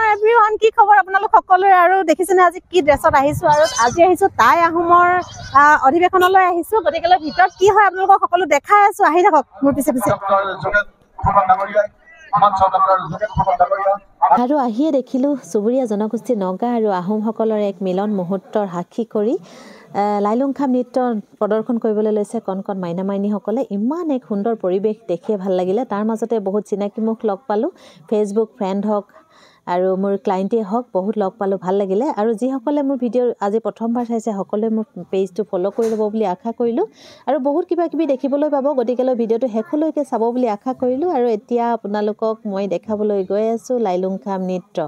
everyone কি খবৰ আপোনালোক সকলোৰে আৰু দেখিছেনে আজি কি ড্ৰেছত আহিছো আৰু আজি আহিছো তাই আহোমৰ অধিৱেশনলৈ আহিছো গতিকে ভিতৰত কি হয় আপোনালোকক সকলো দেখাই আছো আহি থাকক মোৰ পিছে পিছে আৰু আহিয়ে দেখিলোঁ চুবুৰীয়া জনগোষ্ঠী নগা আৰু আহোমসকলৰ এক মিলন মুহূৰ্তৰ সাক্ষী কৰি লাইলুংখাম নৃত্য প্ৰদৰ্শন কৰিবলৈ লৈছে কণ কণ মাইনা মাইনীসকলে ইমান এক সুন্দৰ পৰিৱেশ দেখিয়ে ভাল লাগিলে তাৰ মাজতে বহুত চিনাকি মুখ লগ পালোঁ ফেচবুক ফ্ৰেণ্ড হওক আৰু মোৰ ক্লাইণ্টেই হওক বহুত লগ পালোঁ ভাল লাগিলে আৰু যিসকলে মোৰ ভিডিঅ' আজি প্ৰথমবাৰ চাইছে সকলোৱে মোৰ পেজটো ফ'ল' কৰি ল'ব বুলি আশা কৰিলোঁ আৰু বহুত কিবা কিবি দেখিবলৈ পাব গতিকে ভিডিঅ'টো শেষলৈকে চাব বুলি আশা কৰিলোঁ আৰু এতিয়া আপোনালোকক মই দেখাবলৈ গৈ আছোঁ লাইলুংখাম নৃত্য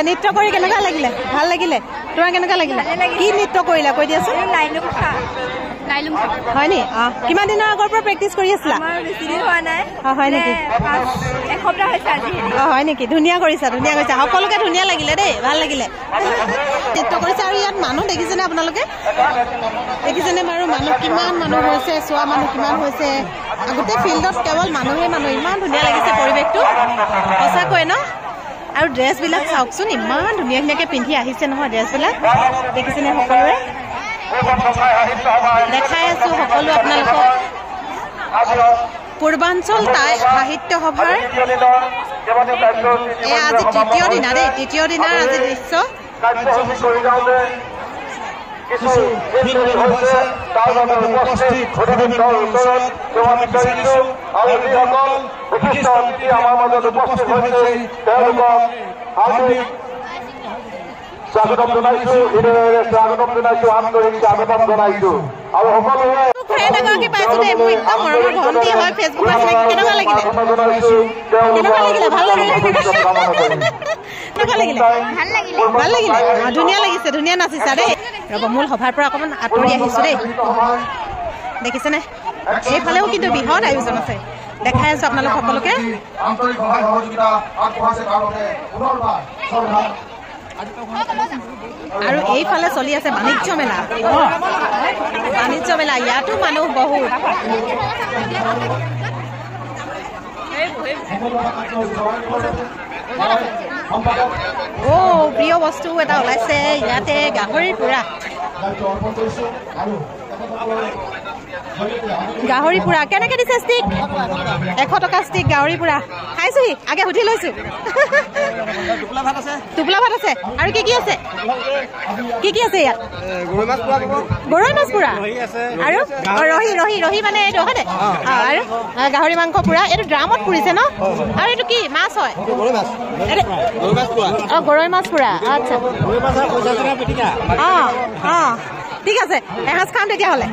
নৃত্য কৰি কেনেকুৱা লাগিলে ভাল লাগিলে তোমাৰ কেনেকুৱা লাগিলে কি নৃত্য কৰিলা কৈ দিয়াচোন হয় নি কিমান দিনৰ আগৰ পৰা প্ৰেক্টিচ কৰি আছিলা হয় নেকি হয় নেকি ধুনীয়া কৰিছা সকলোকে ধুনীয়া লাগিলে দেই ভাল লাগিলে নৃত্য কৰিছে আৰু ইয়াত মানুহ দেখিছেনে আপোনালোকে দেখিছেনে বাৰু মানুহ কিমান মানুহ হৈছে চোৱা মানুহ কিমান হৈছে গোটেই ফিল্ডত কেৱল মানুহে মানুহ ইমান ধুনীয়া লাগিছে পৰিৱেশটো সঁচাকৈ ন আৰু ড্ৰেছবিলাক চাওকচোন ইমান ধুনীয়া ধুনীয়াকৈ পিন্ধি আহিছে নহয় ড্ৰেছবিলাক দেখিছেনে সকলোৱে দেখাই আছো সকলো আপোনালোকক পূৰ্বাঞ্চল তাই সাহিত্য সভাৰ এয়া আজি তৃতীয় দিনা দেই তৃতীয় দিনাৰ আজি দৃশ্য স্বাগতম জনাইছো স্বাগতম জনাইছো আন্তৰিক স্বাগতম জনাইছো আৰু সকলোৱে ফ্ৰেণ্ড এগৰাকী পাইছো দেই মোৰ একদম মৰমৰ ভণ্টি হয় ফেচবুকত কেনেকুৱা লাগিলে ভাল লাগিলে ধুনীয়া লাগিছে ধুনীয়া নাচিছা দেই ৰ'ব মূল সভাৰ পৰা অকণমান আঁতৰি আহিছো দেই দেখিছেনে এইফালেও কিন্তু বৃহৎ আয়োজন আছে দেখাই আছো আপোনালোক সকলোকে আৰু এইফালে চলি আছে বাণিজ্য মেলা ইয়াতো মানুহ বহুত প্ৰিয় বস্তু এটা ওলাইছে ইয়াতে গাহৰিৰ পোৰা গাহৰি পোৰা কেনেকৈ দিছে ষ্টিক 100 টকা ষ্টিক গাহৰি পোৰা খাইছোহি আগে সুধি লৈছো টোপোলা ভাত আছে আৰু কি কি আছে ইয়াত গৰৈ মাছ পোৰা আৰু ৰহি মানে এইটো হয়নে আৰু গাহৰি মাংস পোৰা এইটো ড্ৰামত পুৰিছে ন আৰু এইটো কি মাছ হয় গৰৈ মাছ পোৰা আচ্ছা ঠিক আছে এসাঁজ খাম তেতিয়াহ'লে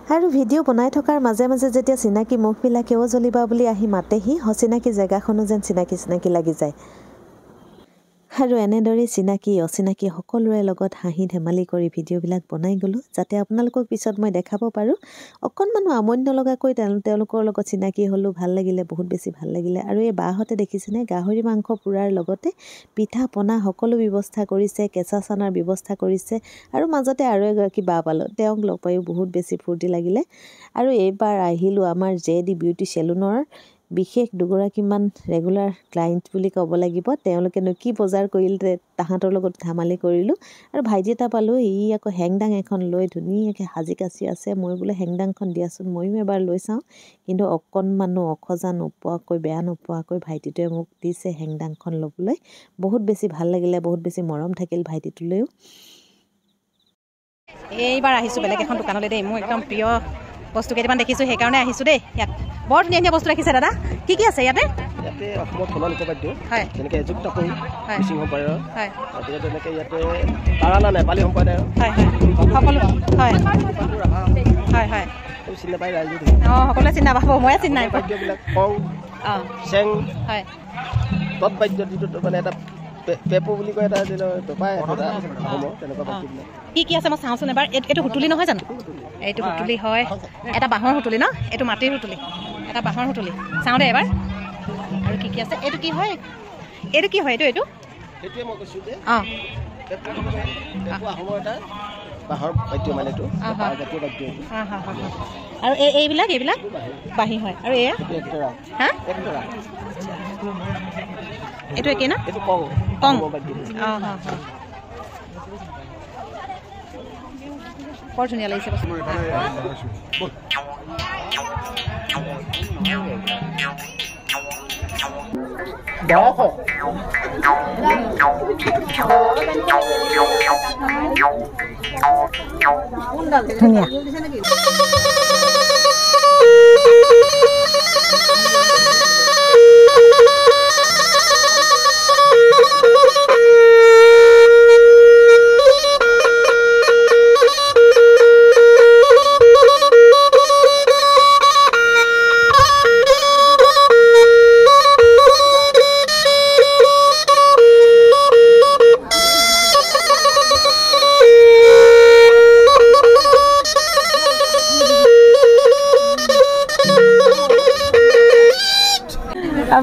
আৰু ভিডিঅ' বনাই থকাৰ মাজে মাজে যেতিয়া চিনাকি মুখবিলাকেও জ্বলিবা বুলি আহি মাতেহি অচিনাকি জেগাখনো যেন চিনাকি লাগি যায় আৰু এনেদৰে চিনাকি অচিনাকি সকলোৰে লগত হাঁহি ধেমালি কৰি ভিডিঅ'বিলাক বনাই গ'লোঁ যাতে আপোনালোকক পিছত মই দেখাব পাৰোঁ অকণমান আমন্য লগাকৈ তেওঁলোকৰ লগত চিনাকি হ'লোঁ ভাল লাগিলে বহুত বেছি ভাল লাগিলে আৰু এই বাহঁতে দেখিছেনে গাহৰি মাংস পুৰাৰ লগতে পিঠা পনা সকলো ব্যৱস্থা কৰিছে কেঁচা চানাৰ ব্যৱস্থা কৰিছে আৰু মাজতে আৰু এগৰাকী বা পালোঁ তেওঁক লগ পায়ো বহুত বেছি ফূৰ্তি লাগিলে আৰু এইবাৰ আহিলোঁ আমাৰ JD বিউটি চেলুনৰ বিশেষ দুগৰাকীমান ৰেগুলাৰ ক্লায়েণ্ট বুলি ক'ব লাগিব তেওঁলোকেনো কি বজাৰ কৰিলে তাহাঁতৰ লগত ধেমালি কৰিলোঁ আৰু ভাইটি এটা পালোঁ ই আকৌ হেংদাং এখন লৈ ধুনীয়াকৈ সাজি কাচি আছে মই বোলে হেংদাংখন দিয়াচোন ময়ো এবাৰ লৈ চাওঁ কিন্তু অকণমানো অখজা নোপোৱাকৈ বেয়া নোপোৱাকৈ ভাইটিটোৱে মোক দিছে হেংদাংখন ল'বলৈ বহুত বেছি ভাল লাগিলে বহুত বেছি মৰম থাকিল ভাইটিটোলৈও এইবাৰ আহিছোঁ বেলেগ এখন দোকানলৈ দেই মোৰ একদম প্ৰিয় বস্তু কেইটামান দেখিছোঁ সেইকাৰণে আহিছোঁ দেই ইয়াত বৰ ধুনীয়া ধুনীয়া বস্তু ৰাখিছে দাদা কি আছে ইয়াতে অসমত থলুৱা লোকবাদ্য হয় যেনেকৈ যুক্ত কওঁ মিচিং সম্প্ৰদায়ৰ হয় তাৰপিছত তেনেকৈ ইয়াতে তাৰানা নেপালী সম্প্ৰদায়ৰ হয় হয় সকলো হয় হয় হয় চিনি নাপায় ৰাইজে অঁ সকলোৱে চিনি নাপাব ময়ে চিনি নাপাওঁ বাদ্যবিলাক কওঁ অঁ চেং হয় তৎবাদ্য যিটো মানে এটা পেপু বুলি কয় এটা পেপাই অসমৰ তেনেকুৱা বাদ্যবিলাক কি আছে মই চাওঁচোন এবাৰ এইটো সুতুলি নহয় জানো এইটো সুতুলি হয় এটা বাঁহৰ সুতুলি ন এইটো মাটিৰ সুতুলি এটা বাঁহৰ সুতুলি চাওঁ দে এবাৰ আৰু কি আছে এইটো কি হয় এইটো সেইটোৱে মই কৈছোঁ যে অঁ অসমৰ এটা বাঁহৰ বাদ্য মানে এইটো জাতীয় বাদ্য আৰু এইবিলাক বাঁহী হয় আৰু এয়া হা এইটো একেই না এইটো কং বাদ্য অঁ বৰ ধুনীয়া লাগিছে ধুনীয়া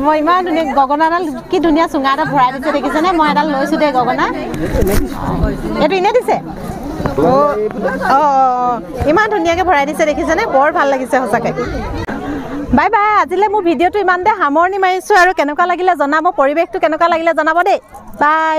মই ইমান ধুনীয়া গগনাডাল কি ধুনীয়া চুঙা এটা ভৰাই দিছে দেখিছেনে মই এডাল লৈছোঁ দেই গগনা এইটো এনেই দিছে অঁ ইমান ধুনীয়াকৈ ভৰাই দিছে দেখিছেনে বৰ ভাল লাগিছে সঁচাকৈ বাই বাই আজিলৈ মোৰ ভিডিঅ'টো ইমানতে সামৰণি মাৰিছোঁ আৰু কেনেকুৱা লাগিলে জনাব পৰিৱেশটো কেনেকুৱা লাগিলে জনাব দেই বাই